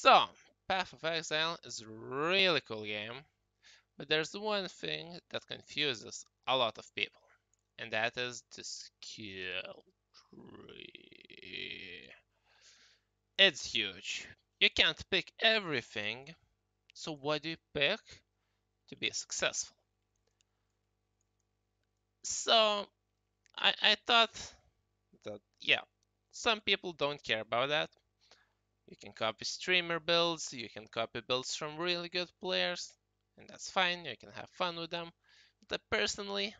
So, Path of Exile is a really cool game, but there's one thing that confuses a lot of people, and that is the skill tree. It's huge. You can't pick everything, so what do you pick to be successful? So, I thought that, yeah, some people don't care about that. You can copy streamer builds, you can copy builds from really good players, and that's fine, you can have fun with them. But personally,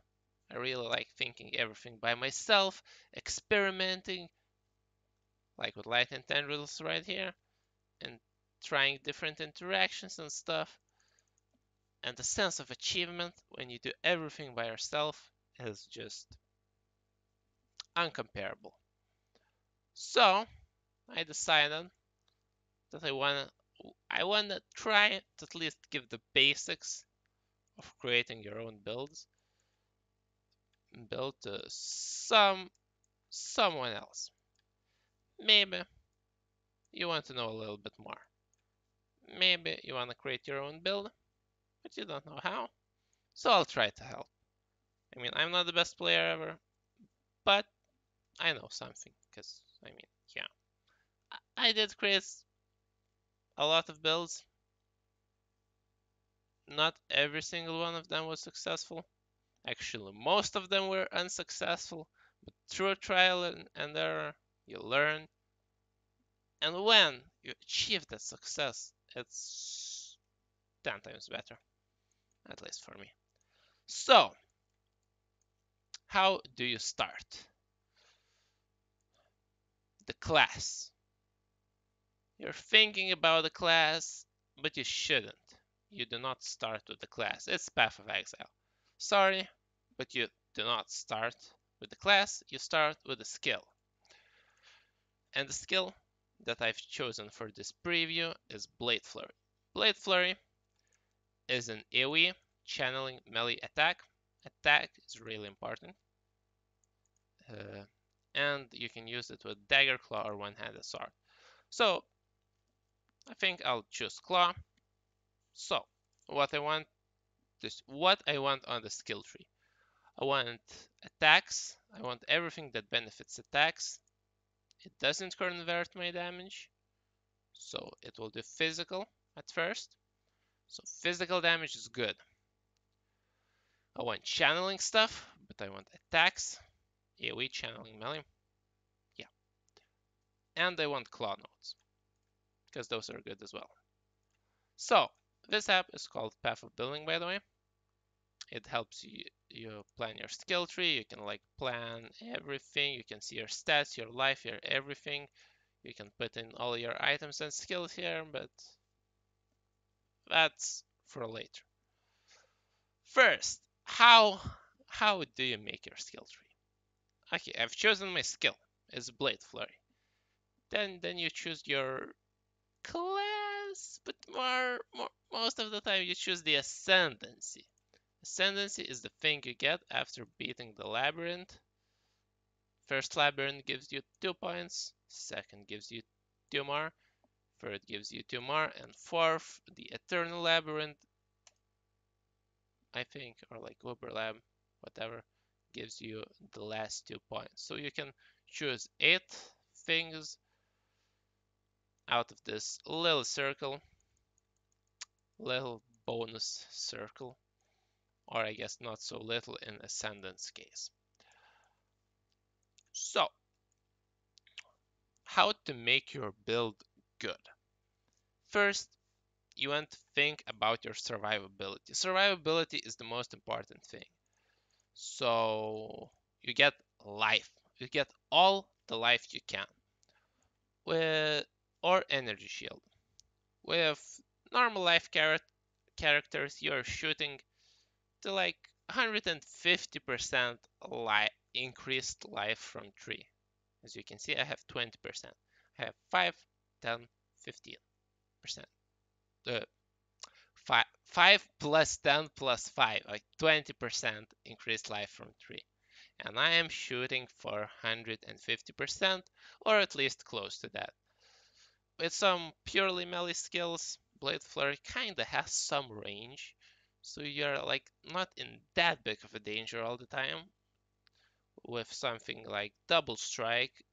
I really like thinking everything by myself, experimenting, like with Lightning Tendrils right here, and trying different interactions and stuff. And the sense of achievement when you do everything by yourself is just uncomparable. So, I decided that I wanna try to at least give the basics of creating your own build to someone else. Maybe you want to know a little bit more. Maybe you want to create your own build, but you don't know how. So I'll try to help. I mean, I'm not the best player ever, but I know something. Because, I mean, yeah. I did create a lot of builds. Not every single one of them was successful. Actually, most of them were unsuccessful. But through trial and error, you learn. And when you achieve that success, it's 10 times better, at least for me. So, how do you start? The class. You're thinking about the class, but you shouldn't. You do not start with the class. It's Path of Exile. Sorry, but you do not start with the class, you start with a skill. And the skill that I've chosen for this preview is Blade Flurry. Blade Flurry is an AoE channeling melee attack. Attack is really important. And you can use it with Dagger Claw or One-Handed Sword. So I think I'll choose Claw. So what I want on the skill tree. I want attacks. I want everything that benefits attacks. It doesn't convert my damage, so it will do physical at first. So physical damage is good. I want channeling stuff, but I want attacks, AoE channeling melee. Yeah. And I want claw nodes, because those are good as well. So this app is called Path of Building, by the way. It helps you plan your skill tree. You can like plan everything. You can see your stats, your life, your everything. You can put in all your items and skills here, but that's for later. First, how do you make your skill tree? Okay, I've chosen my skill. It's Blade Flurry. Then you choose your class, but most of the time you choose the ascendancy. Ascendancy is the thing you get after beating the labyrinth. First labyrinth gives you 2 points, second gives you 2 more, third gives you 2 more, and fourth, the eternal labyrinth, I think, or like Uber Lab, whatever, gives you the last 2 points. So you can choose 8 things out of this little circle, little bonus circle, or I guess not so little in Ascendant's case. So, how to make your build good? First, you want to think about your survivability. Survivability is the most important thing. So, you get life. You get all the life you can. With or energy shield. With normal life characters, you're shooting to like 150% increased life from 3. As you can see, I have 20%. I have 5, 10, 15%. Uh, 5 plus 10 plus 5, like 20% increased life from 3. And I am shooting for 150%, or at least close to that. with some purely melee skills, Blade Flurry kinda has some range, so you're like not in that big of a danger all the time. With something like Double Strike,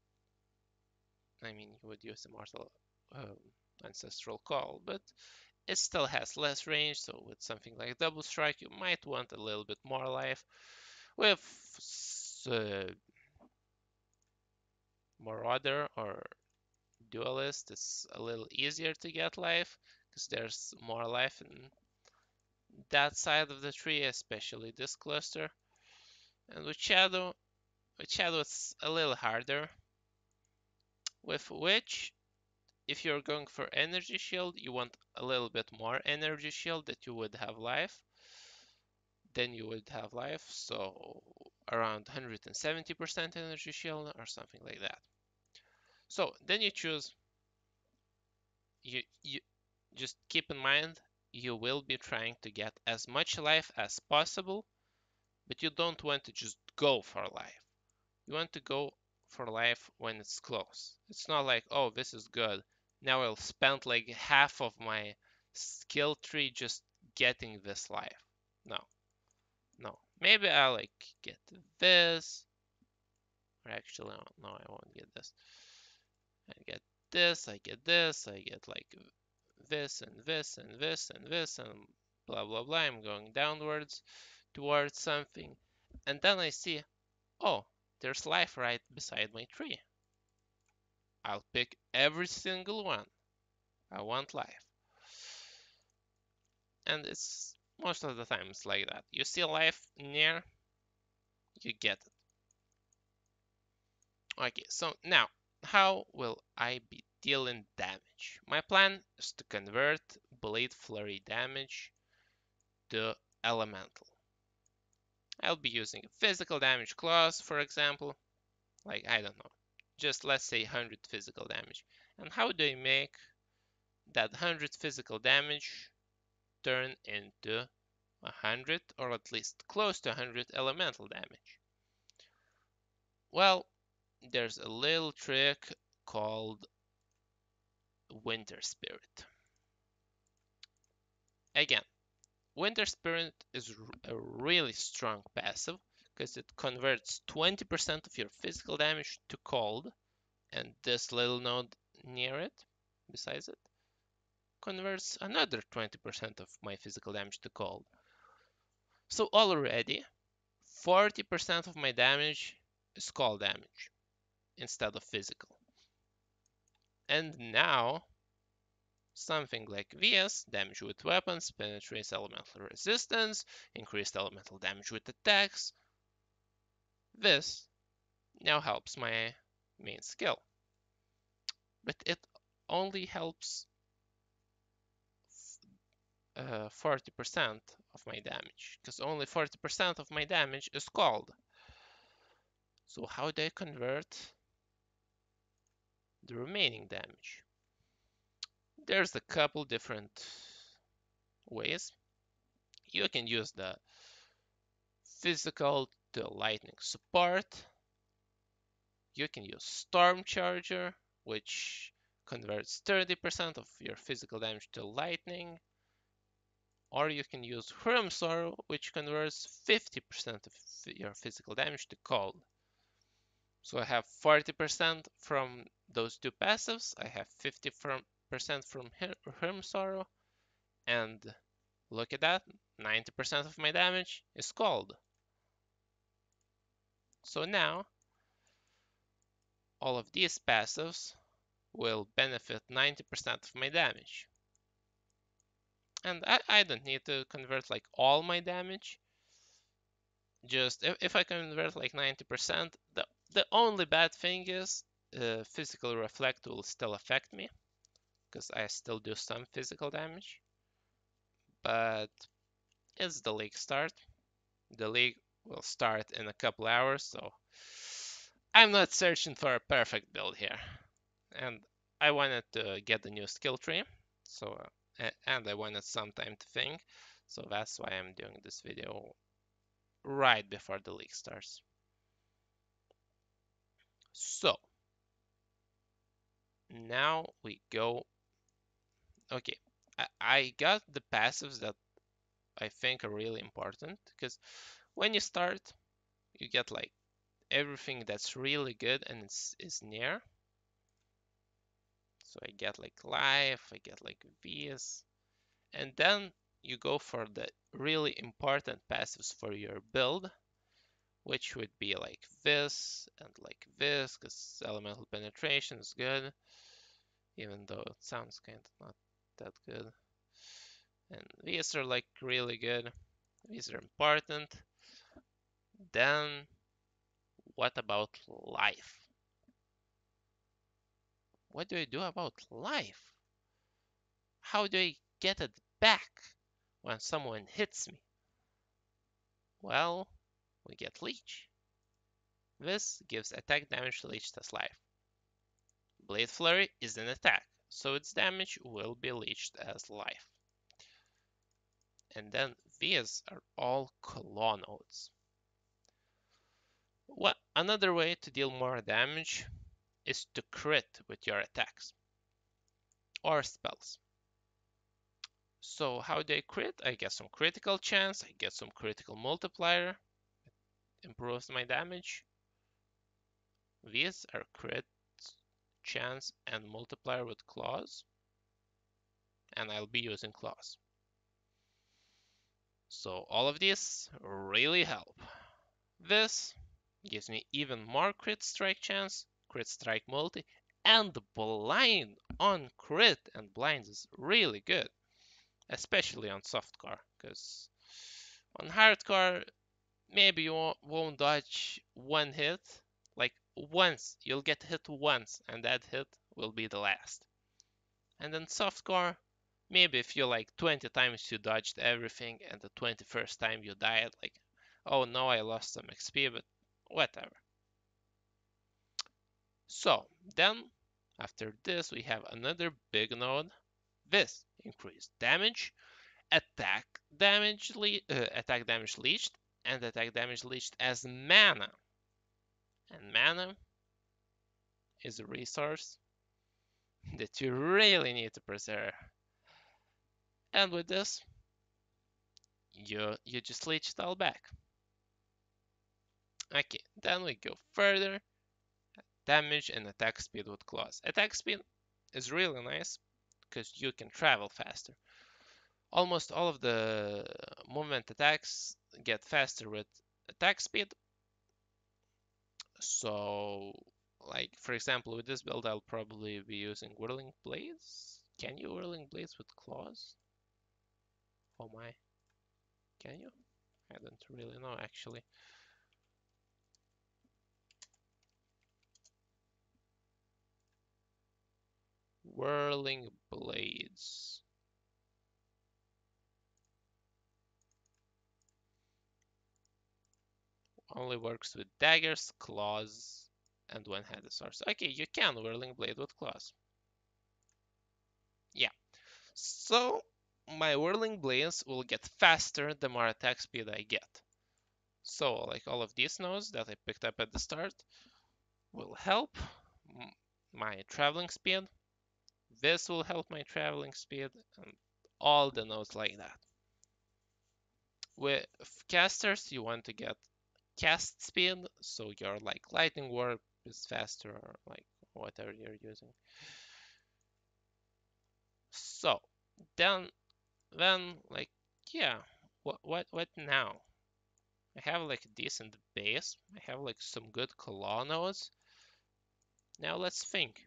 I mean, you would use Immortal um, Ancestral Call, but it still has less range, so with something like Double Strike, you might want a little bit more life. With uh, Marauder or Duelist, it's a little easier to get life, because there's more life in that side of the tree, especially this cluster. And with Shadow it's a little harder. With Witch, if you're going for Energy Shield, you want a little bit more Energy Shield that you would have life. Then you would have life, so around 170% Energy Shield or something like that. So then you choose. You just keep in mind you will be trying to get as much life as possible, but you don't want to just go for life. You want to go for life when it's close. It's not like, oh, this is good. Now I'll spend like half of my skill tree just getting this life. No, no. Maybe I'll like get this. Or actually, no, I won't get this. I get this, I get this, I get like this and this and this and this and blah blah blah. I'm going downwards towards something. And then I see, oh, there's life right beside my tree. I'll pick every single one. I want life. And it's most of the time it's like that. You see life near, you get it. Okay, so now, how will I be dealing damage? My plan is to convert Blade Flurry damage to elemental. I'll be using a physical damage clause, for example. Like, I don't know. Just let's say 100 physical damage. And how do I make that 100 physical damage turn into 100 or at least close to 100 elemental damage? Well, there's a little trick called Winter Spirit. Again, Winter Spirit is a really strong passive because it converts 20% of your physical damage to cold, and this little node near it, besides it, converts another 20% of my physical damage to cold. So already 40% of my damage is cold damage instead of physical. And now something like VS, damage with weapons, penetrates elemental resistance, increased elemental damage with attacks. This now helps my main skill. But it only helps 40% of my damage, because only 40% of my damage is cold. So how do I convert the remaining damage? There's a couple different ways. You can use the physical to lightning support. You can use Storm Charger, which converts 30% of your physical damage to lightning. Or you can use Sorrow, which converts 50% of your physical damage to cold. So I have 40% from those two passives, I have 50% from Sorrow, and look at that, 90% of my damage is cold. So now, all of these passives will benefit 90% of my damage. And I don't need to convert like all my damage. Just if I convert like 90%, the only bad thing is physical reflect will still affect me because I still do some physical damage. But it's the league start. The league will start in a couple hours, so I'm not searching for a perfect build here. And I wanted to get the new skill tree, so and I wanted some time to think, so that's why I'm doing this video right before the league starts. So now we go. Okay, I got the passives that I think are really important because when you start, you get like everything that's really good and is near. So I get like life, I get like this, and then you go for the really important passives for your build, which would be like this and like this, because elemental penetration is good, even though it sounds kind of not that good. And these are like really good. These are important. Then what about life? What do I do about life? How do I get it back when someone hits me? Well, we get leech. This gives attack damage leached as life. Blade Flurry is an attack, so its damage will be leached as life. And then these are all claw nodes. Another way to deal more damage is to crit with your attacks or spells. So how do I crit? I get some critical chance, I get some critical multiplier, improves my damage. These are crit, chance, and multiplier with claws, and I'll be using claws. So all of these really help. This gives me even more crit strike chance, crit strike multi, and blind on crit, and blind is really good, especially on softcore, because on hardcore maybe you won't dodge one hit, like once, you'll get hit once, and that hit will be the last. And then softcore, maybe if you like 20 times you dodged everything, and the 21st time you died, like, oh no, I lost some XP, but whatever. So then, after this, we have another big node. This increased damage, attack damage leached, and attack damage leached as mana. And mana is a resource that you really need to preserve. And with this, you just leech it all back. Okay, then we go further. Damage and attack speed with claws. Attack speed is really nice because you can travel faster. Almost all of the movement attacks get faster with attack speed. So, like for example, with this build, I'll probably be using whirling blades. Can you whirling blades with claws? Oh my, can you? I don't really know actually. Whirling blades. Only works with daggers, claws, and one-handed swords. Okay, you can whirling blade with claws. Yeah. So my whirling blades will get faster the more attack speed I get. So like all of these nodes that I picked up at the start will help my traveling speed. This will help my traveling speed, and all the nodes like that. With casters, you want to get cast speed, so your like lightning warp is faster, or like whatever you're using. So then like, yeah, what now? I have like a decent base. I have like some good claw nodes. Now let's think.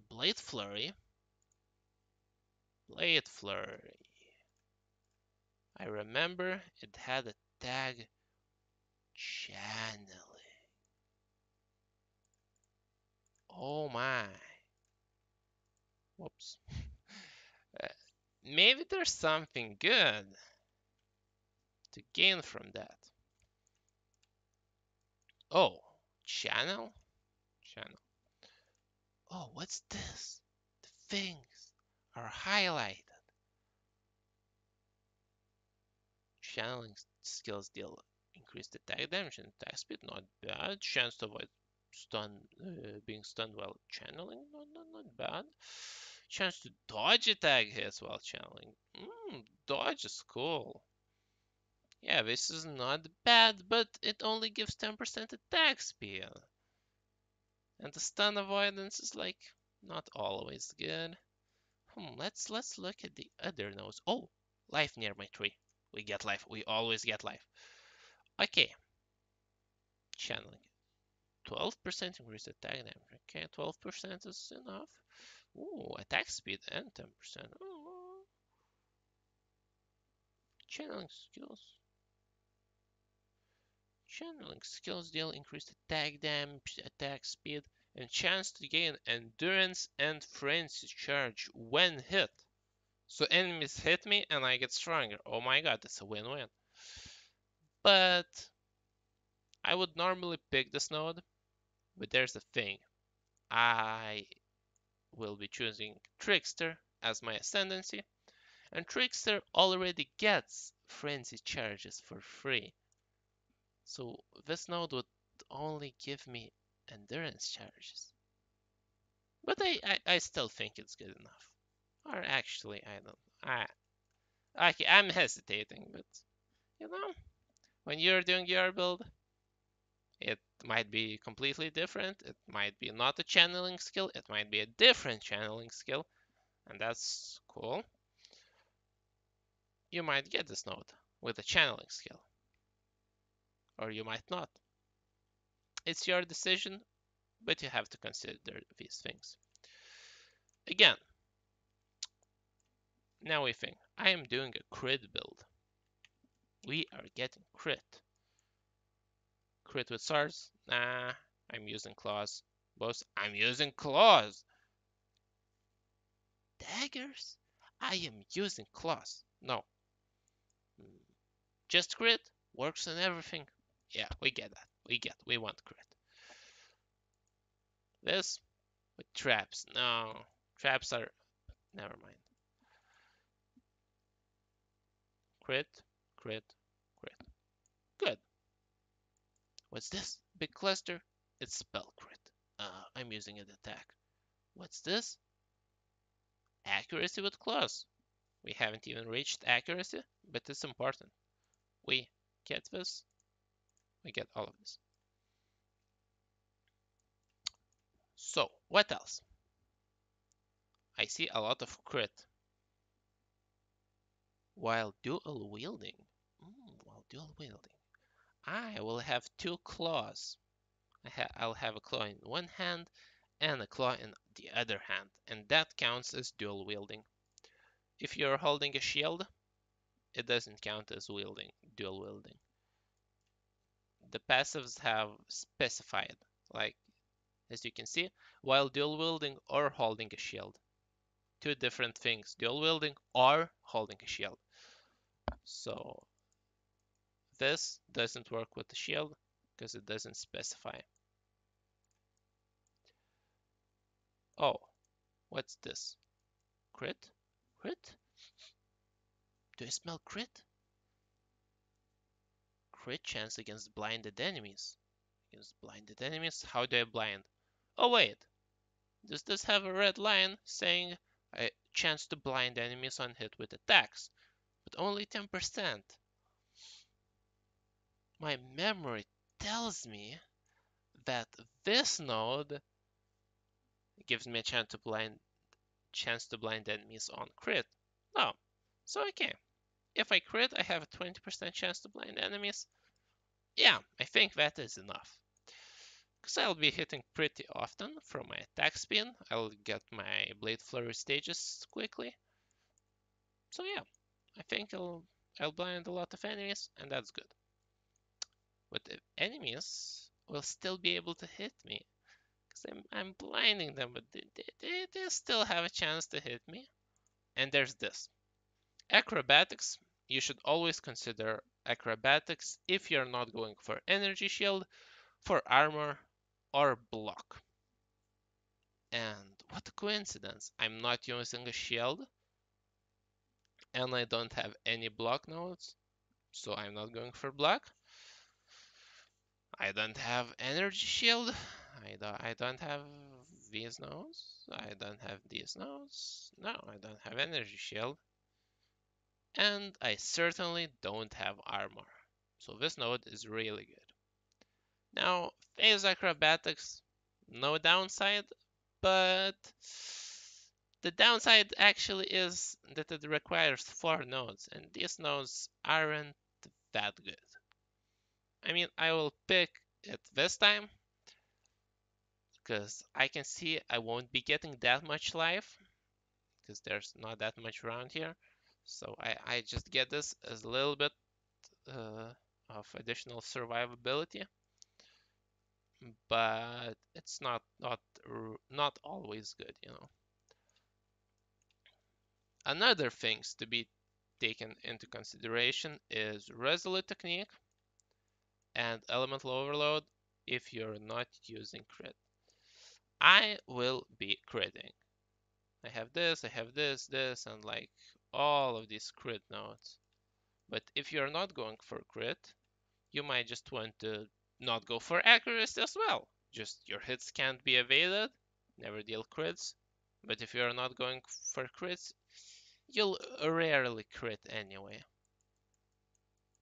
Blade Flurry. Blade Flurry. I remember it had a tag channeling. Oh my. Whoops. Uh, maybe there's something good to gain from that. Oh, channel? Channel. Oh, what's this? The things are highlighted. Channeling skills deal increased attack damage and attack speed, not bad. Chance to avoid being stunned while channeling, not bad. Chance to dodge attack hits while channeling. Dodge is cool. Yeah, this is not bad, but it only gives 10% attack speed. And the stun avoidance is like not always good. Let's look at the other nodes. Oh, life near my tree. We get life. We always get life. Okay, channeling. 12% increase attack damage. Okay, 12% is enough. Ooh, attack speed and 10%. Ooh. Channeling skills. Channeling skills deal increased attack damage, attack speed, and chance to gain endurance and frenzy charge when hit. So enemies hit me and I get stronger. Oh my god, that's a win-win. But I would normally pick this node, but there's a thing. I will be choosing Trickster as my ascendancy, and Trickster already gets frenzy charges for free. So this node would only give me endurance charges. But I still think it's good enough. Or actually, I don't. I'm hesitating, but you know, when you're doing your build, it might be completely different. It might be not a channeling skill. It might be a different channeling skill, and that's cool. You might get this node with a channeling skill, or you might not. It's your decision, but you have to consider these things. Again, now we think I am doing a crit build. We are getting crit. Crit with swords? Nah, I'm using claws. Both, I'm using claws. Daggers? I am using claws. No. Just crit works on everything. Yeah, we get that. We want crit. This with traps. No, traps are. Never mind. Crit, crit, crit. Good. What's this? Big cluster? It's spell crit. I'm using an attack. What's this? Accuracy with claws. We haven't even reached accuracy, but it's important. We get this. We get all of this. So, what else? I see a lot of crit. While dual wielding. While dual wielding. I will have two claws. I'll have a claw in one hand and a claw in the other hand, and that counts as dual wielding. If you're holding a shield, it doesn't count as dual wielding. The passives have specified, like as you can see, while dual wielding or holding a shield. Two different things, dual wielding or holding a shield. So this doesn't work with the shield because it doesn't specify. Oh, what's this? Crit? Crit? Do I smell crit? Crit chance against blinded enemies. Against blinded enemies? How do I blind? Oh wait, does this have a red line saying a chance to blind enemies on hit with attacks? But only 10%. My memory tells me that this node gives me a chance to blind enemies on crit. Oh, so okay. If I crit, I have a 20% chance to blind enemies. Yeah, I think that is enough. Because I'll be hitting pretty often from my attack spin. I'll get my Blade Flurry stages quickly. So yeah, I think I'll blind a lot of enemies, and that's good. But the enemies will still be able to hit me. Because I'm blinding them, but they still have a chance to hit me. And there's this. Acrobatics. You should always consider acrobatics if you're not going for energy shield, for armor, or block. And what a coincidence. I'm not using a shield, and I don't have any block nodes, so I'm not going for block. I don't have energy shield, I don't have these nodes. I don't have these nodes. No, I don't have energy shield. And I certainly don't have armor. So this node is really good. Now, phase acrobatics, no downside, but the downside actually is that it requires 4 nodes, and these nodes aren't that good. I mean, I will pick it this time because I can see I won't be getting that much life because there's not that much around here. So I just get this as a little bit of additional survivability, but it's not always good, you know. Another things to be taken into consideration is resolute technique and elemental overload if you're not using crit. I will be critting. I have this, and like all of these crit nodes. But if you're not going for crit, you might just want to not go for accuracy as well. Just your hits can't be evaded, never deal crits. But if you're not going for crits, you'll rarely crit anyway.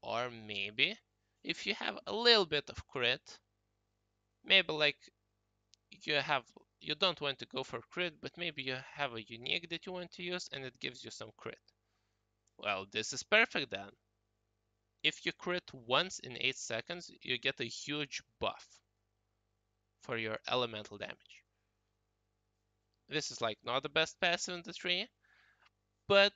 Or maybe if you have a little bit of crit, maybe like you have you don't want to go for crit, but maybe you have a unique that you want to use and it gives you some crit. Well, this is perfect then. If you crit once in 8 seconds, you get a huge buff for your elemental damage. This is like not the best passive in the tree, but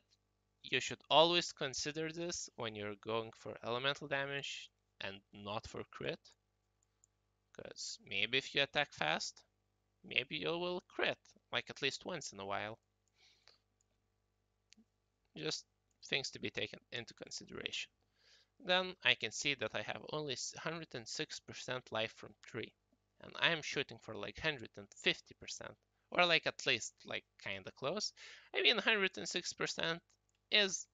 you should always consider this when you're going for elemental damage and not for crit. Because maybe if you attack fast, maybe you will crit, like at least once in a while. Just things to be taken into consideration. Then I can see that I have only 106% life from 3. And I'm shooting for like 150%. Or like at least like kinda close. I mean 106% is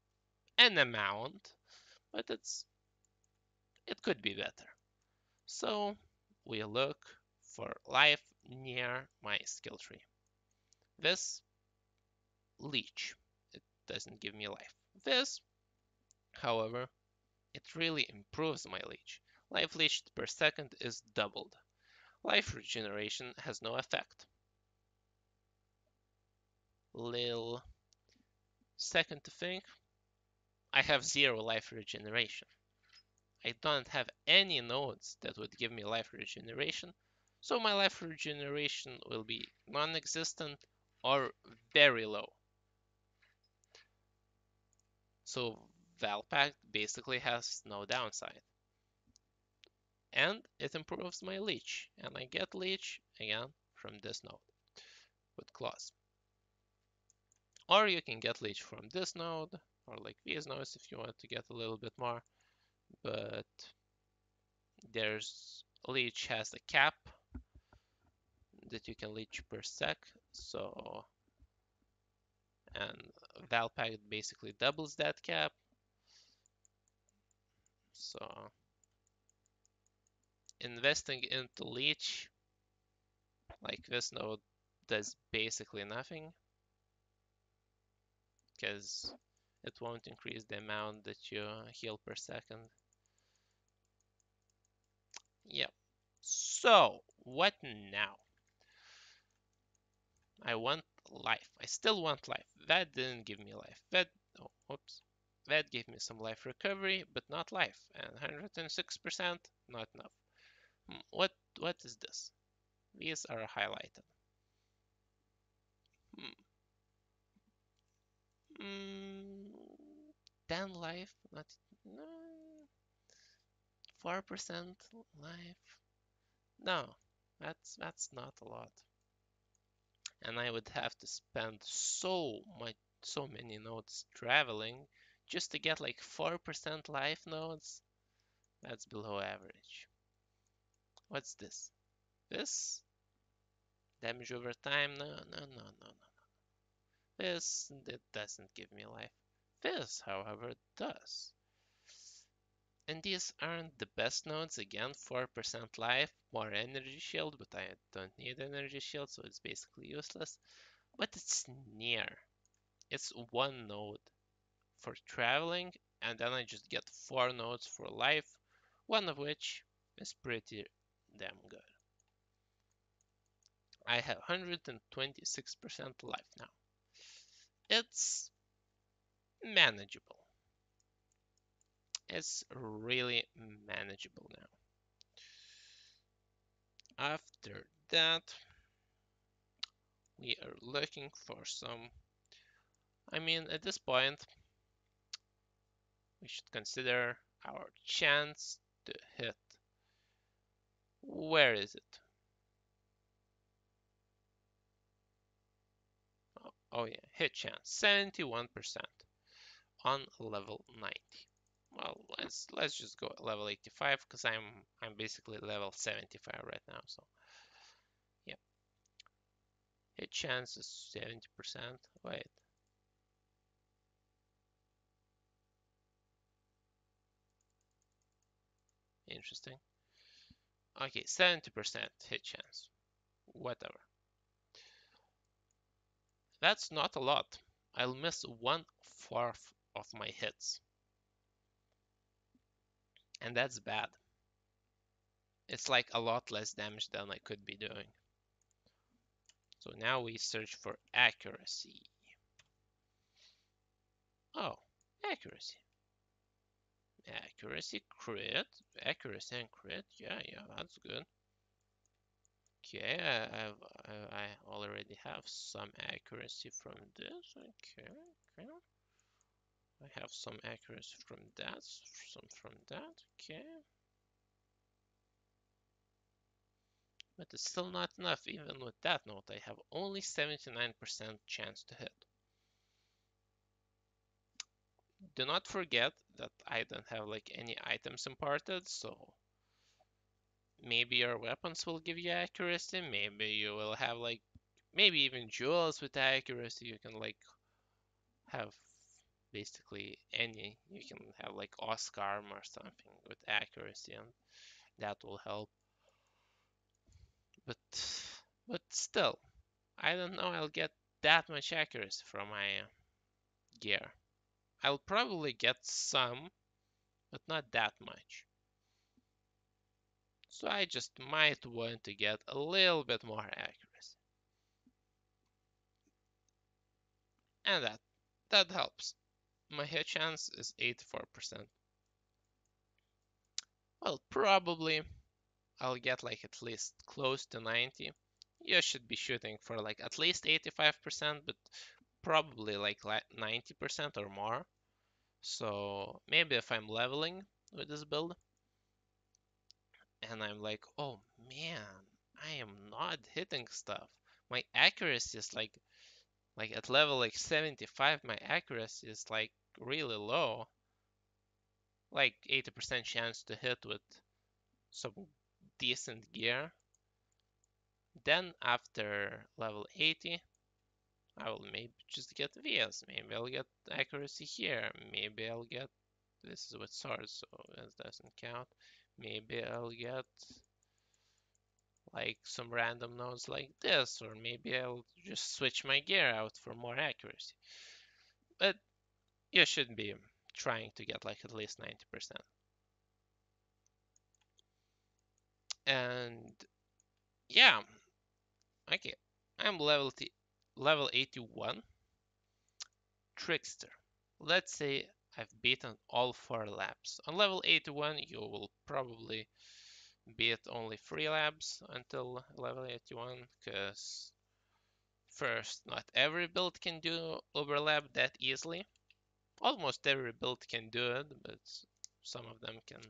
an amount, but it could be better. So we look for life near my skill tree. This leech, it doesn't give me life. This, however, it really improves my leech. Life leached per second is doubled. Life regeneration has no effect. Lil second to think, I have 0 life regeneration. I don't have any nodes that would give me life regeneration, so my life regeneration will be non-existent or very low. So Valpact basically has no downside. And it improves my leech, and I get leech again from this node with claws. Or you can get leech from this node, or like these nodes if you want to get a little bit more, but there's leech has a cap that you can leech per sec, so and Valpact basically doubles that cap. So investing into leech like this node does basically nothing because it won't increase the amount that you heal per second. Yep. So what now? I want life. I still want life. That didn't give me life. That gave me some life recovery, but not life. And 106%, not enough. What is this? These are highlighted. Hmm. 10 life, not 4% life. No, that's not a lot. And I would have to spend so many nodes traveling just to get like 4% life nodes. That's below average. What's this? This damage over time? No. It doesn't give me life. This, however, does. And these aren't the best nodes. Again, 4% life, more energy shield, but I don't need energy shield, so it's basically useless. But it's near. It's one node for traveling, and then I just get 4 nodes for life, one of which is pretty damn good. I have 126% life now. It's manageable. It's really manageable now. After that, we are looking for some. I mean, at this point, we should consider our chance to hit. Where is it? Oh yeah, hit chance 71% on level 90. Well, let's just go at level 85 because I'm basically level 75 right now. So yeah, hit chance is 70%. Wait, interesting. Okay, 70% hit chance. Whatever. That's not a lot. I'll miss 1/4 of my hits. And that's bad. It's like a lot less damage than I could be doing. So now we search for accuracy. Oh, accuracy. Accuracy, crit. Accuracy and crit. Yeah, that's good. Okay, I already have some accuracy from this. Okay. I have some accuracy from that, some from that. Okay. But it's still not enough. Even with that note, I have only 79% chance to hit. Do not forget that I don't have like any items imparted, so maybe your weapons will give you accuracy, maybe you will have like, maybe even jewels with accuracy, you can like have basically any, you can have like Oscar or something with accuracy and that will help. But still, I don't know I'll get that much accuracy from my gear. I'll probably get some, but not that much. So I just might want to get a little bit more accuracy. And that helps. My hit chance is 84%. Well, probably I'll get like at least close to 90. You should be shooting for like at least 85%, but probably like 90% or more. So maybe if I'm leveling with this build and I'm like, oh man, I am not hitting stuff. My accuracy is like at level like 75, my accuracy is like really low. Like 80% chance to hit with some decent gear. Then after level 80, I will maybe just get VS. Maybe I'll get accuracy here. Maybe I'll get, this is with swords, so that doesn't count. Maybe I'll get like some random nodes like this, or maybe I'll just switch my gear out for more accuracy. But you should be trying to get like at least 90%. And yeah, okay, I'm level 81. Trickster. Let's say I've beaten all 4 labs. On level 81, you will probably beat only 3 labs until level 81, because first, not every build can do overlap that easily. Almost every build can do it, but some of them can.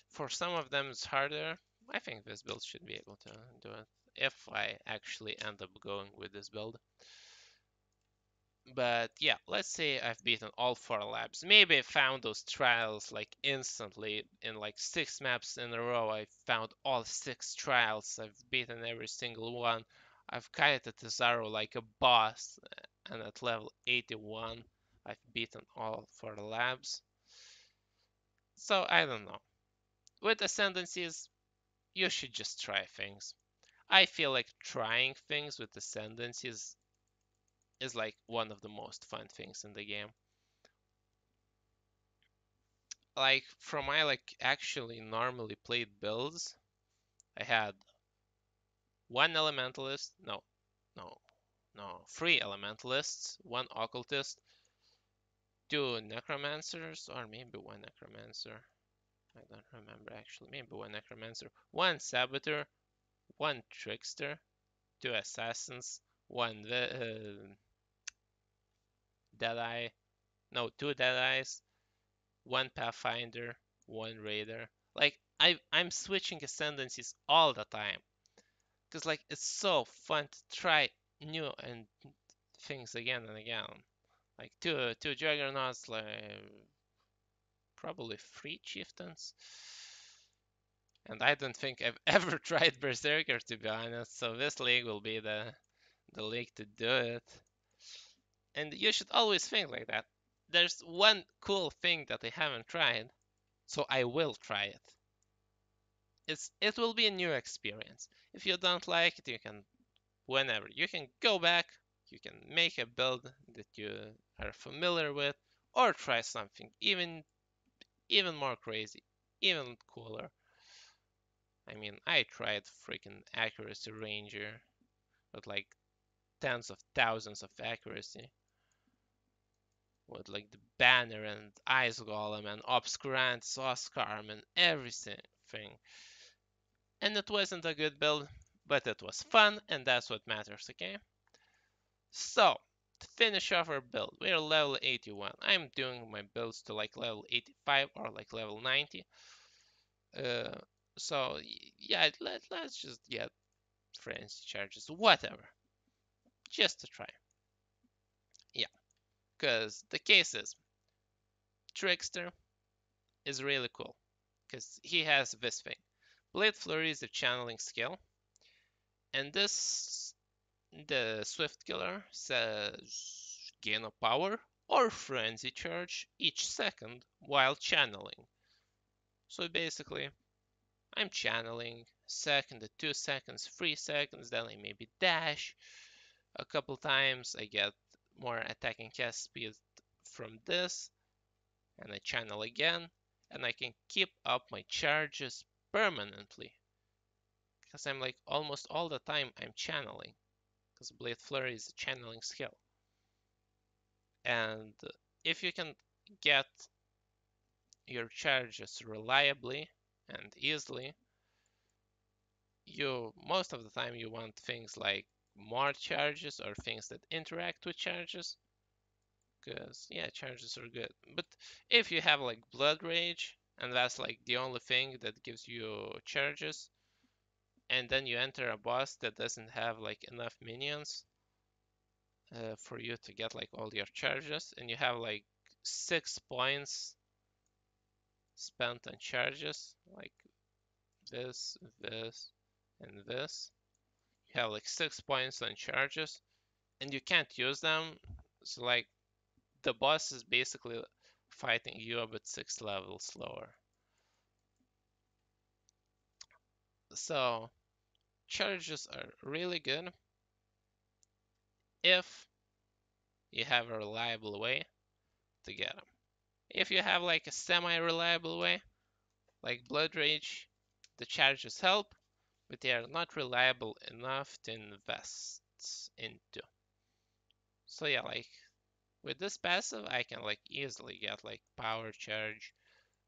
For some of them, it's harder. I think this build should be able to do it if I actually end up going with this build. But yeah, let's say I've beaten all 4 labs. Maybe I found those trials like instantly in like 6 maps in a row. I found all 6 trials. I've beaten every single one. I've kited Tazaro like a boss, and at level 81, I've beaten all 4 labs. So I don't know. With ascendancies, you should just try things. I feel like trying things with ascendancies is like one of the most fun things in the game. Like from my like actually normally played builds, I had one elementalist, no, three elementalists, one occultist, two necromancers, or maybe one necromancer. I don't remember actually. Maybe one necromancer, one saboteur, one trickster, two assassins, one deadeye, no, two deadeyes, one pathfinder, one raider. Like I'm switching ascendancies all the time because like it's so fun to try new and things again and again. Like two juggernauts, like probably three chieftains. And I don't think I've ever tried Berserker to be honest, so this league will be the league to do it. And you should always think like that. There's one cool thing that I haven't tried, so I will try it. It will be a new experience. If you don't like it, you can whenever you can go back, you can make a build that you are familiar with, or try something even more crazy, even cooler. I mean, I tried freaking accuracy ranger with like tens of thousands of accuracy with like the banner and ice golem and obscurant Oscarm and everything. And it wasn't a good build, but it was fun, and that's what matters, okay? So, to finish off our build, we're level 81. I'm doing my builds to like level 85 or like level 90. Uh, so, yeah, let's just get frenzy charges, whatever, just to try. Yeah, because the case is, Trickster is really cool, because he has this thing. Blade Flurry is a channeling skill, and the Swift Killer says gain a power or frenzy charge each second while channeling. So basically, I'm channeling second to 2 seconds, 3 seconds, then I maybe dash a couple times. I get more attacking cast speed from this, and I channel again, and I can keep up my charges permanently because I'm like almost all the time I'm channeling because Blade Flurry is a channeling skill. And if you can get your charges reliably and easily, you most of the time you want things like more charges or things that interact with charges because yeah, charges are good. But if you have like Blood Rage and that's like the only thing that gives you charges, and then you enter a boss that doesn't have like enough minions for you to get like all your charges, and you have like 6 points spent on charges, like this, and this. You have like 6 points on charges, and you can't use them. So like the boss is basically fighting you but 6 levels slower. So charges are really good if you have a reliable way to get them. If you have like a semi-reliable way, like Blood Rage, the charges help, but they are not reliable enough to invest into. So yeah, like with this passive, I can like easily get like Power Charge,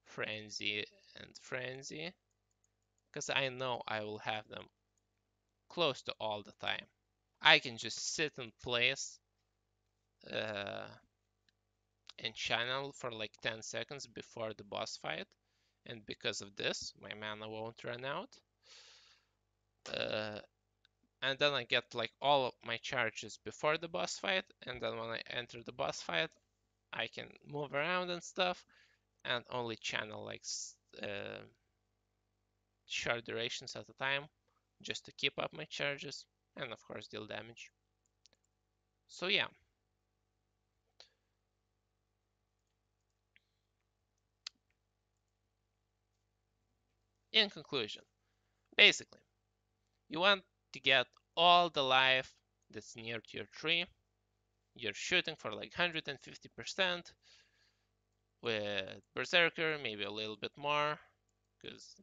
Frenzy, and Frenzy, because I know I will have them close to all the time. I can just sit in place uh, and channel for like 10 seconds before the boss fight, and because of this, my mana won't run out. Uh, and then I get like all of my charges before the boss fight, and then when I enter the boss fight, I can move around and stuff, and only channel like uh, short durations at a time, just to keep up my charges, and of course deal damage. So yeah, in conclusion, basically, you want to get all the life that's near to your tree. You're shooting for like 150% with Berserker, maybe a little bit more, because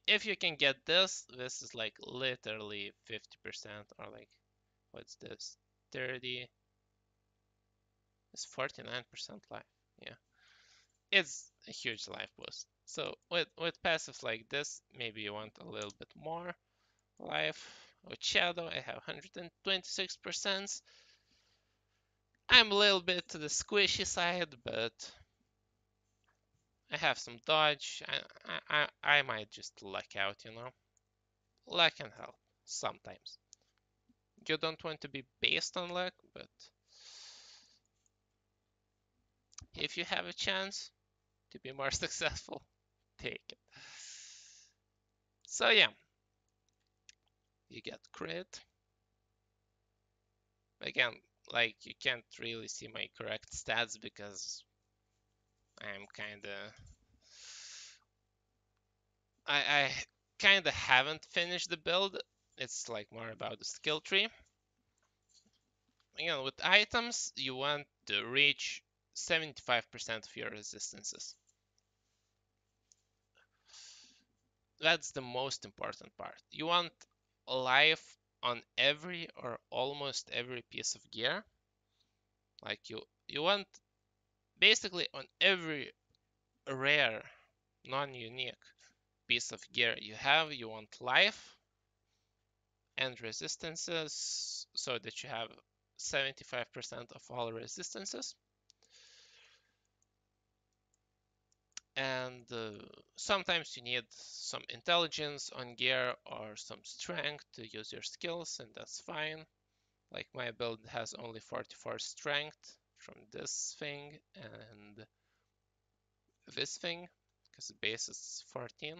if you can get this, this is like literally 50%, or like, what's this? 30, it's 49% life. Yeah, it's a huge life boost. So with passives like this, maybe you want a little bit more life. With Shadow, I have 126%. I'm a little bit to the squishy side, but I have some dodge. I might just luck out, you know? Luck can help sometimes. You don't want to be based on luck, but if you have a chance to be more successful, take it. So yeah, you get crit. Again, like you can't really see my correct stats because I'm kinda I kinda haven't finished the build. It's like more about the skill tree. Again, with items, you want to reach 75% of your resistances. That's the most important part. You want life on every or almost every piece of gear. Like you want basically on every rare, non-unique piece of gear you have, you want life and resistances so that you have 75% of all resistances. And sometimes you need some intelligence on gear or some strength to use your skills, and that's fine. Like my build has only 44 strength from this thing and this thing, because the base is 14.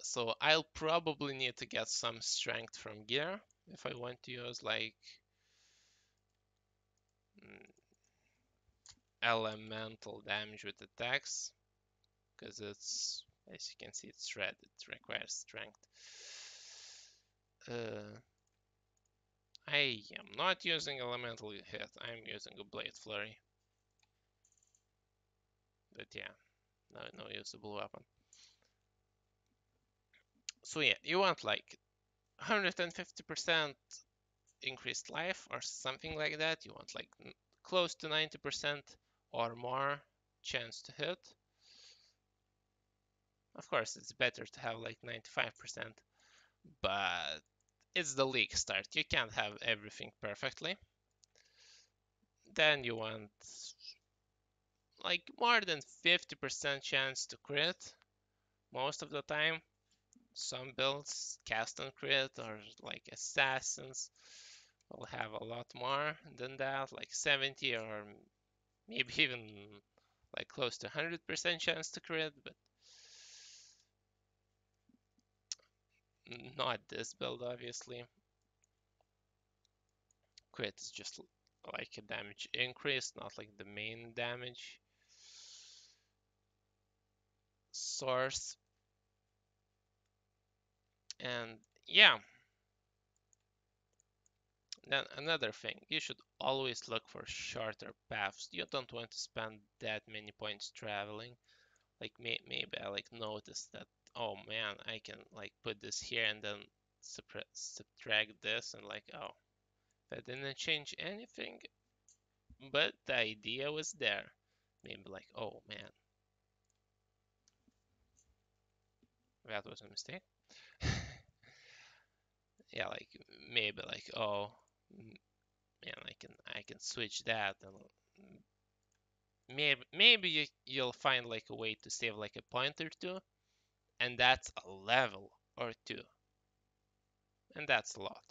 So I'll probably need to get some strength from gear if I want to use like mm, elemental damage with attacks, because it's, as you can see, it's red. It requires strength. Uh, I am not using elemental hit. I'm using a blade flurry. But yeah, no usable weapon. So yeah, you want like 150% increased life or something like that. You want like close to 90% or more chance to hit. Of course, it's better to have like 95%, but it's the league start. You can't have everything perfectly. Then you want like more than 50% chance to crit most of the time. Some builds cast on crit or like assassins will have a lot more than that, like 70 or maybe even like close to 100% chance to crit, but not this build obviously. Crit is just like a damage increase, not like the main damage source. And yeah, then another thing, you should always look for shorter paths. You don't want to spend that many points traveling. Like maybe I like noticed that, oh man, I can like put this here and then subtract this, and like, oh, that didn't change anything, but the idea was there. Maybe like, oh man, that was a mistake. Yeah, like maybe like, oh man, I can switch that, and maybe you'll find like a way to save like a point or two, and that's a level or two, and that's a lot.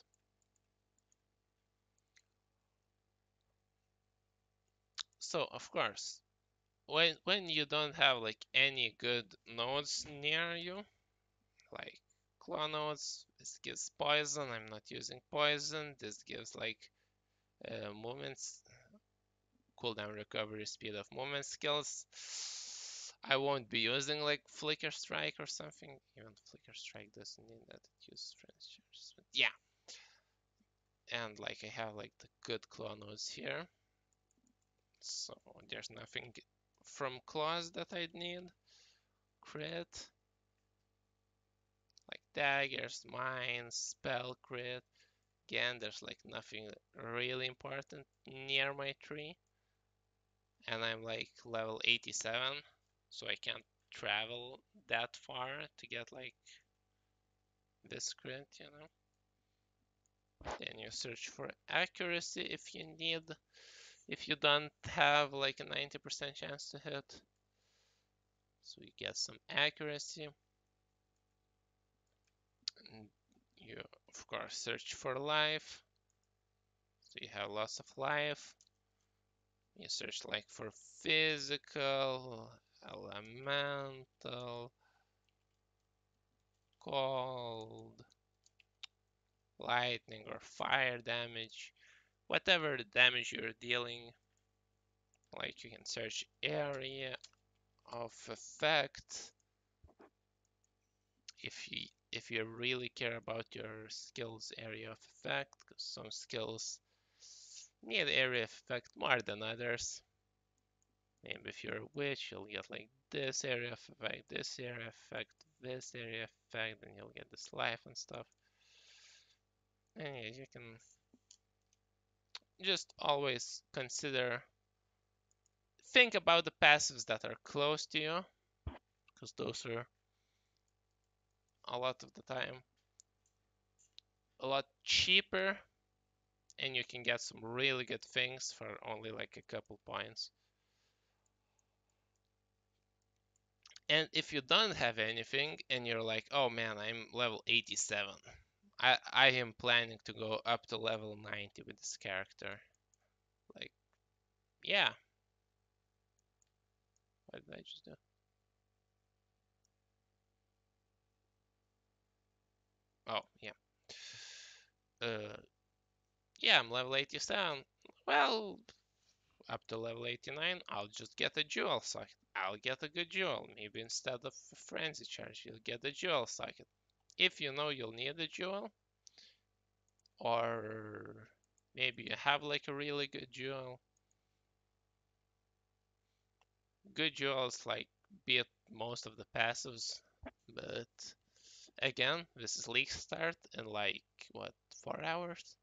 So of course, when you don't have like any good nodes near you, like claw nodes, this gives poison. I'm not using poison. This gives like movements, cooldown recovery, speed of movement skills. I won't be using like Flicker Strike or something. Even Flicker Strike doesn't need that. It uses transgers. But yeah, and like I have like the good claw nodes here, so there's nothing from claws that I'd need. Crit, like daggers, mines, spell crit. Again, there's like nothing really important near my tree, and I'm like level 87, so I can't travel that far to get like this crit, you know. Then you search for accuracy if you need, if you don't have like a 90% chance to hit. So you get some accuracy. And you, of course, search for life. So you have loss of life. You search like for physical, elemental, cold, lightning, or fire damage. Whatever the damage you're dealing, like you can search area of effect if you really care about your skills area of effect, because some skills need area of effect more than others. Maybe if you're a witch, you'll get like this area of effect, this area of effect, this area of effect, and you'll get this life and stuff. And yeah, you can just always think about the passives that are close to you, because those are a lot of the time a lot cheaper, and you can get some really good things for only like a couple points. And if you don't have anything and you're like, oh man, I'm level 87, I am planning to go up to level 90 with this character. Like, yeah. What did I just do? Oh, yeah. Uh, yeah, I'm level 87. Well, up to level 89, I'll just get a jewel socket. I'll get a good jewel. Maybe instead of a frenzy charge, you'll get a jewel socket. If you know you'll need a jewel, or maybe you have like a really good jewel. Good jewels like beat most of the passives, but again, this is league start in like what, 4 hours?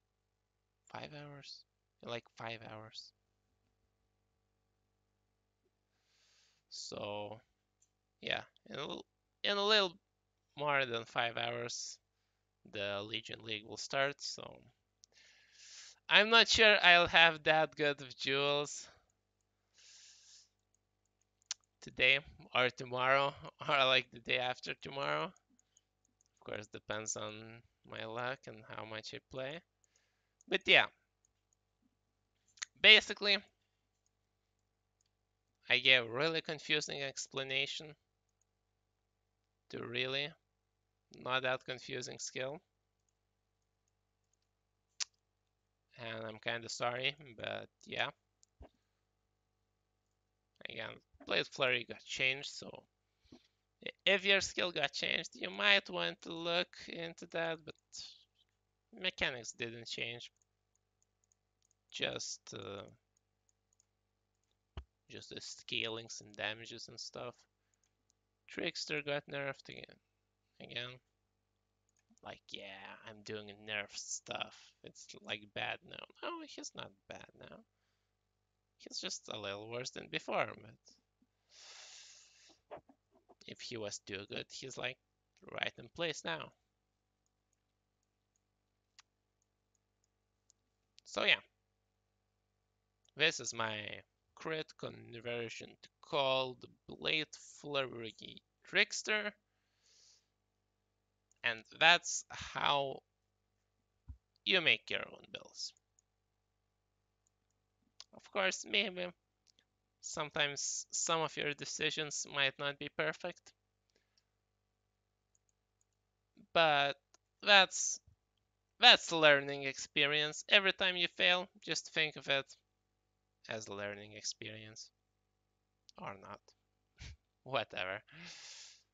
5 hours? In like 5 hours. So yeah, in a little more than 5 hours, the Legion League will start. So I'm not sure I'll have that good of jewels today or tomorrow or like the day after tomorrow. Of course, depends on my luck and how much I play. But yeah, basically, I gave a really confusing explanation to really not that confusing skill. And I'm kind of sorry, but yeah. Again, Blade Flurry got changed, so if your skill got changed, you might want to look into that, but mechanics didn't change. Just just the scalings and damages and stuff. Trickster got nerfed again. Like, yeah, I'm doing nerf stuff. It's like bad now. No, he's not bad now. He's just a little worse than before, but if he was too good, he's like right in place now. So yeah, this is my crit conversion to called Blade Flurry Trickster, and that's how you make your own builds. Of course, maybe sometimes some of your decisions might not be perfect, but that's that's a learning experience. Every time you fail, just think of it as a learning experience or not. Whatever.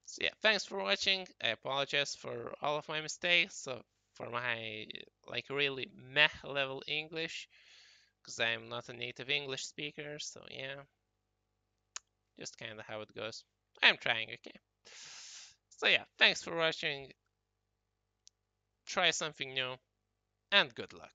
So yeah, thanks for watching. I apologize for all of my mistakes. So for my like really meh level English, because I'm not a native English speaker. So yeah, just kind of how it goes. I'm trying, okay? So yeah, thanks for watching. Try something new, and good luck.